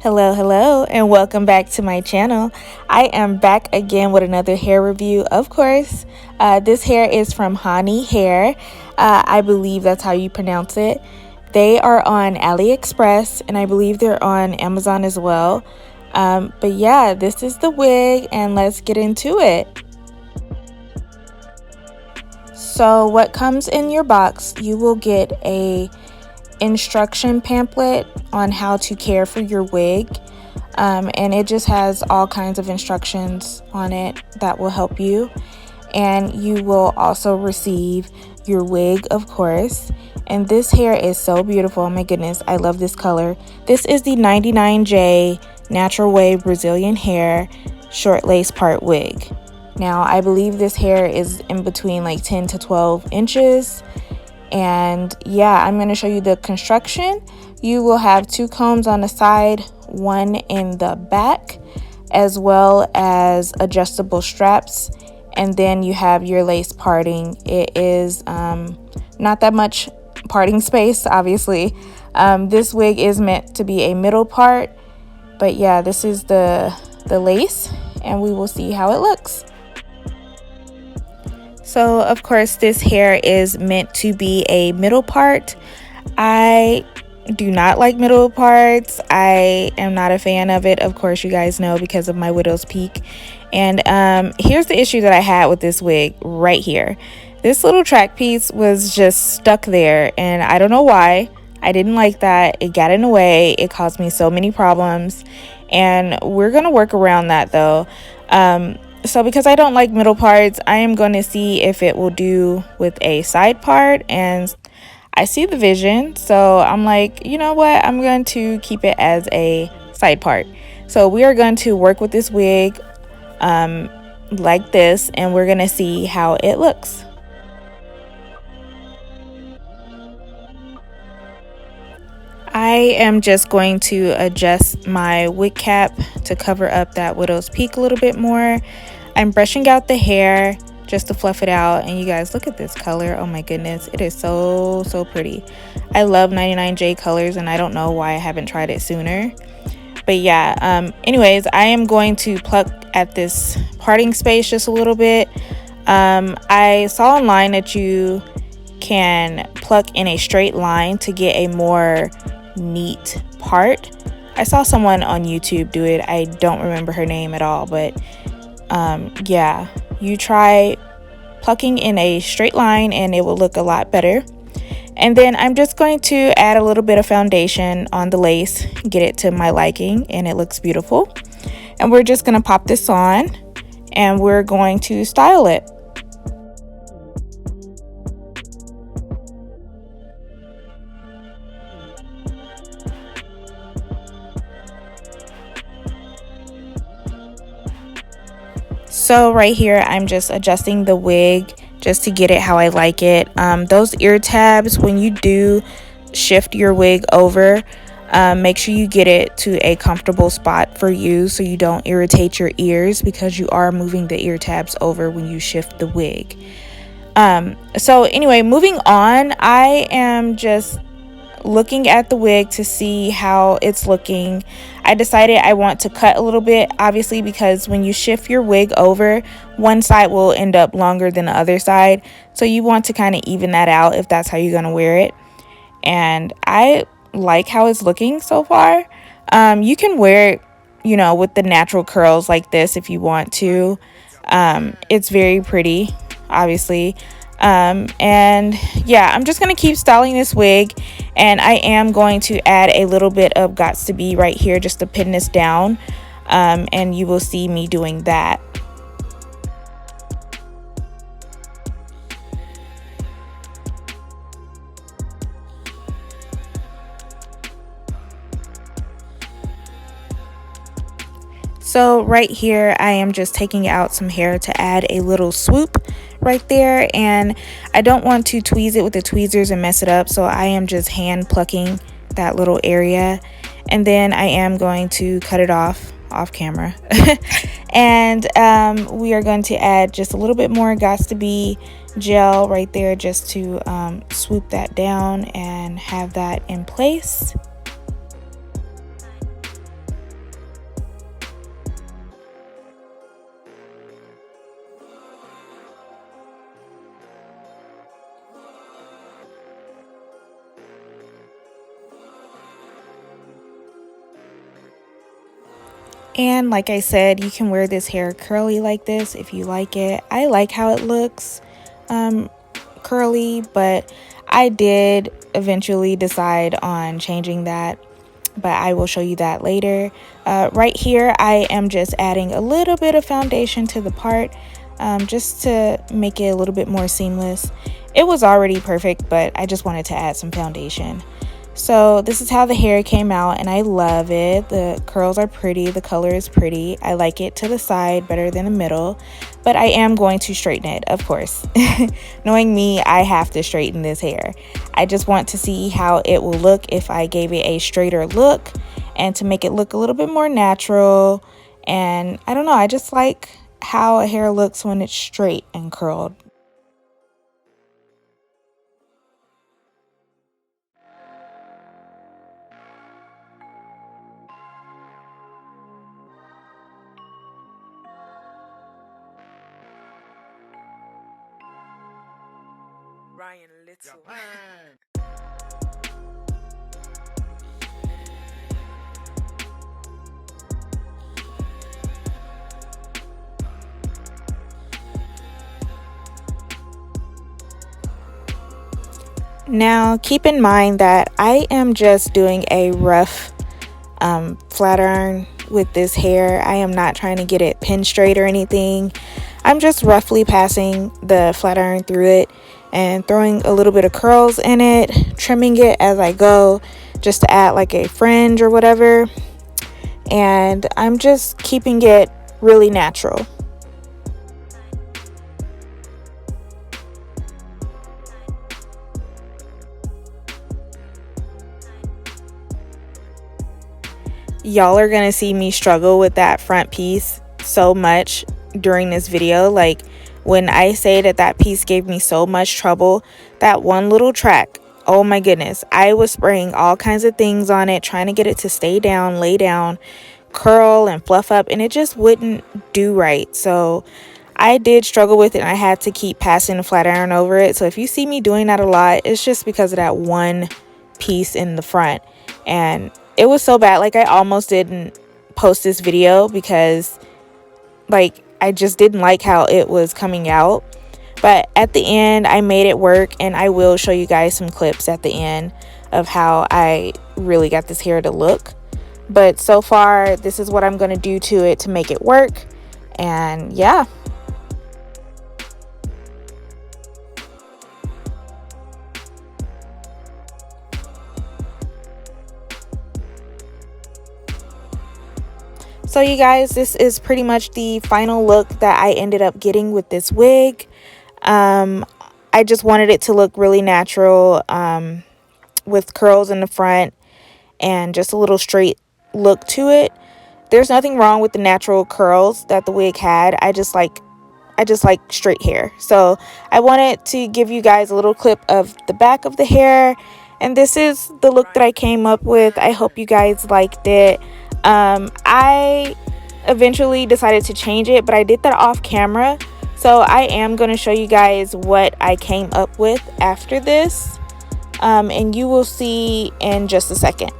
Hello, and welcome back to my channel. I am back again with another hair review, of course. This hair is from Hanne Hair. I believe that's how you pronounce it. They are on AliExpress, and I believe they're on Amazon as well. But yeah, this is the wig, and let's get into it. So what comes in your box, you will get a instruction pamphlet on how to care for your wig, and it just has all kinds of instructions on it that will help you. And you will also receive your wig, of course. And this hair is so beautiful. Oh my goodness, I love this color. This is the 99J Natural Wave Brazilian Hair Short Lace Part Wig. Now I believe this hair is in between like 10 to 12 inches. And yeah, I'm going to show you the construction. You will have 2 combs on the side, 1 in the back, as well as adjustable straps. And then you have your lace parting. It is not that much parting space, obviously. This wig is meant to be a middle part. But yeah, this is the lace, and we will see how it looks. So of course this hair is meant to be a middle part. I do not like middle parts. I am not a fan of it, of course, you guys know, because of my widow's peak. And here's the issue that I had with this wig right here. This little track piece was just stuck there, and I don't know why. I didn't like that. It got in the way. It caused me so many problems, and we're gonna work around that though. So because I don't like middle parts, I am going to see if it will do with a side part, and I see the vision, so I'm like, you know what, I'm going to keep it as a side part. So we are going to work with this wig like this, and we're going to see how it looks. I am just going to adjust my wig cap to cover up that widow's peak a little bit more. I'm brushing out the hair just to fluff it out, and you guys, look at this color. Oh my goodness, it is so pretty. I love 99J colors, and I don't know why I haven't tried it sooner. But yeah, anyways, I am going to pluck at this parting space just a little bit. I saw online that you can pluck in a straight line to get a more neat part. I saw someone on YouTube do it. I don't remember her name at all, but yeah, you try plucking in a straight line and it will look a lot better. And then I'm just going to add a little bit of foundation on the lace, get it to my liking, and it looks beautiful. And we're just going to pop this on, and we're going to style it. So right here, I'm just adjusting the wig just to get it how I like it. Those ear tabs, when you do shift your wig over, make sure you get it to a comfortable spot for you so you don't irritate your ears, because you are moving the ear tabs over when you shift the wig. So anyway, moving on, I am just looking at the wig to see how it's looking. I decided I want to cut a little bit, obviously, because when you shift your wig over, one side will end up longer than the other side, so you want to kind of even that out if that's how you're going to wear it. And I like how it's looking so far. You can wear it, you know, with the natural curls like this if you want to. It's very pretty, obviously. And yeah, I'm just gonna keep styling this wig, and I am going to add a little bit of Gots to Be right here just to pin this down, and you will see me doing that. So right here, I am just taking out some hair to add a little swoop right there, and I don't want to tweeze it with the tweezers and mess it up, so I am just hand plucking that little area, and then I am going to cut it off camera. And we are going to add just a little bit more Gots to Be gel right there just to swoop that down and have that in place. And like I said, you can wear this hair curly like this if you like it. I like how it looks curly, but I did eventually decide on changing that, but I will show you that later. Right here, I am just adding a little bit of foundation to the part, just to make it a little bit more seamless. It was already perfect, but I just wanted to add some foundation. So this is how the hair came out, and I love it. The curls are pretty, the color is pretty. I like it to the side better than the middle, but I am going to straighten it, of course. Knowing me, I have to straighten this hair. I just want to see how it will look if I gave it a straighter look, and to make it look a little bit more natural. And I don't know, I just like how a hair looks when it's straight and curled. Ryan Little. Now keep in mind that I am just doing a rough flat iron with this hair. I am not trying to get it pin straight or anything. I'm just roughly passing the flat iron through it and throwing a little bit of curls in it, trimming it as I go just to add like a fringe or whatever. And I'm just keeping it really natural. Y'all are gonna see me struggle with that front piece so much during this video. Like, when I say that that piece gave me so much trouble, that one little track, oh my goodness, I was spraying all kinds of things on it, trying to get it to stay down, lay down, curl and fluff up, and it just wouldn't do right. So I did struggle with it, and I had to keep passing the flat iron over it. So if you see me doing that a lot, it's just because of that one piece in the front. And it was so bad, like I almost didn't post this video because like I just didn't like how it was coming out. But at the end I made it work, and I will show you guys some clips at the end of how I really got this hair to look. But so far this is what I'm going to do to it to make it work. And yeah. So you guys, this is pretty much the final look that I ended up getting with this wig. I just wanted it to look really natural, with curls in the front and just a little straight look to it. There's nothing wrong with the natural curls that the wig had. I just like straight hair. So I wanted to give you guys a little clip of the back of the hair, and this is the look that I came up with. I hope you guys liked it. I eventually decided to change it, but I did that off camera. So I am going to show you guys what I came up with after this. And you will see in just a second.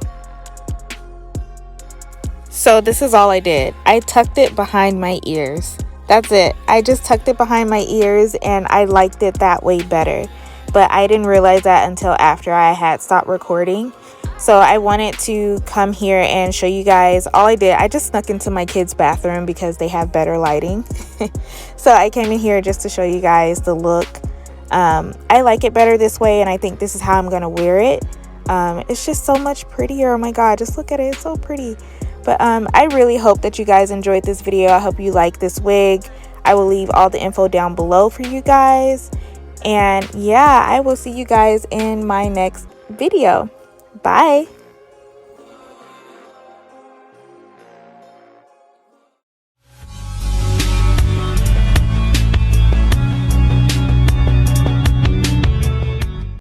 So this is all I did. I tucked it behind my ears. That's it. I just tucked it behind my ears, and I liked it that way better. But I didn't realize that until after I had stopped recording. So I wanted to come here and show you guys. All I did, I just snuck into my kids' bathroom because they have better lighting. So I came in here just to show you guys the look. I like it better this way, and I think this is how I'm gonna wear it. It's just so much prettier. Oh my god, just look at it, it's so pretty. But I really hope that you guys enjoyed this video. I hope you like this wig. I will leave all the info down below for you guys. And yeah, I will see you guys in my next video. Bye.